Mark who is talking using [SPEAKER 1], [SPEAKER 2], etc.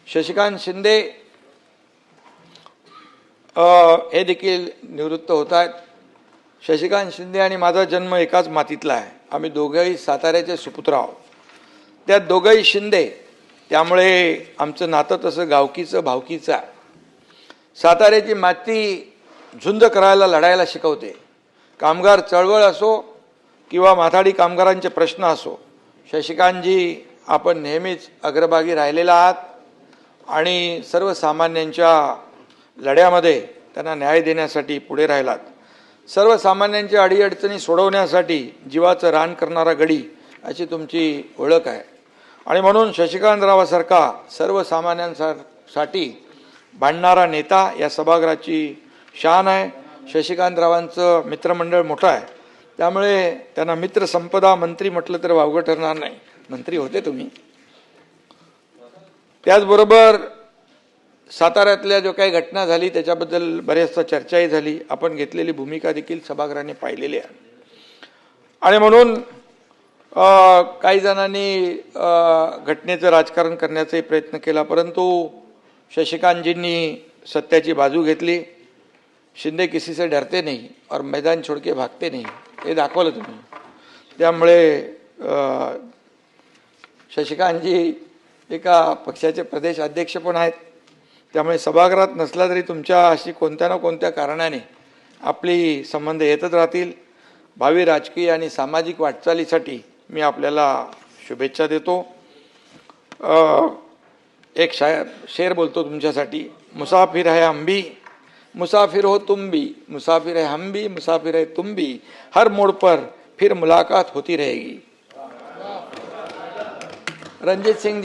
[SPEAKER 1] शशिकांत शिंदे हे देखील निवृत्त होत आहेत। शशिकांत शिंदे आणि माझा जन्म एकाच मातीतला आहे। आम्ही दोघेही साताऱ्याचे सुपुत्र आहोत। त्या दोघेही शिंदे, त्यामुळे आमचं नातं तसं गावकीचं भावकीचं आहे। साताऱ्याची माती झुंज करायला लढायला शिकवते। कामगार चळवळ असो किंवा माथाडी कामगारांचे प्रश्न असो, शशिकांतजी आपण नेहमीच अग्रभागी राहिलेला आहात आणि सर्वसामान्यांच्या लढ्यामध्ये त्यांना न्याय देण्यासाठी पुढे राहिलात। सर्वसामान्यांच्या अडीअडचणी सोडवण्यासाठी जीवाचं रान करणारा गडी अशी तुमची ओळख आहे आणि म्हणून शशिकांतरावासारखा सर्वसामान्यांसाठी भांडणारा नेता या सभागृहाची शान आहे। शशिकांतरावांचं मित्रमंडळ मोठं आहे, त्यामुळे त्यांना मित्र संपदा मंत्री म्हटलं तर वावगं ठरणार नाही। मंत्री होते तुम्ही। त्याचबरोबर साताऱ्यातल्या जो काही घटना झाली त्याच्याबद्दल बरेचदा चर्चाही झाली। आपण घेतलेली भूमिका देखील सभागृहाने पाहिलेली आहे आणि म्हणून काही जणांनी घटनेचं राजकारण करण्याचाही प्रयत्न केला, परंतु शशिकांतजींनी सत्याची बाजू घेतली। शिंदे किसी से डरते नहीं और मैदान छोड़ के भागते नहीं, हे दाखवलं तुम्ही। त्यामुळे शशिकांतजी एका पक्षाचे प्रदेश अध्यक्ष पण आहेत, त्यामुळे सभागृहात नसला तरी तुमच्या अशी कोणत्या ना कोणत्या कारणाने आपली संबंध येतच राहतील। भावी राजकीय आणि सामाजिक वाटचालीसाठी मी आपल्याला शुभेच्छा देतो। एक शेर बोलतो तुमच्यासाठी। मुसाफिर है हम भी, मुसाफिर हो तुम भी, मुसाफिर है हम भी, मुसाफिर है तुम भी, हर मोड़ पर फिर मुलाकात होती रहेगी। रणजीत सिंह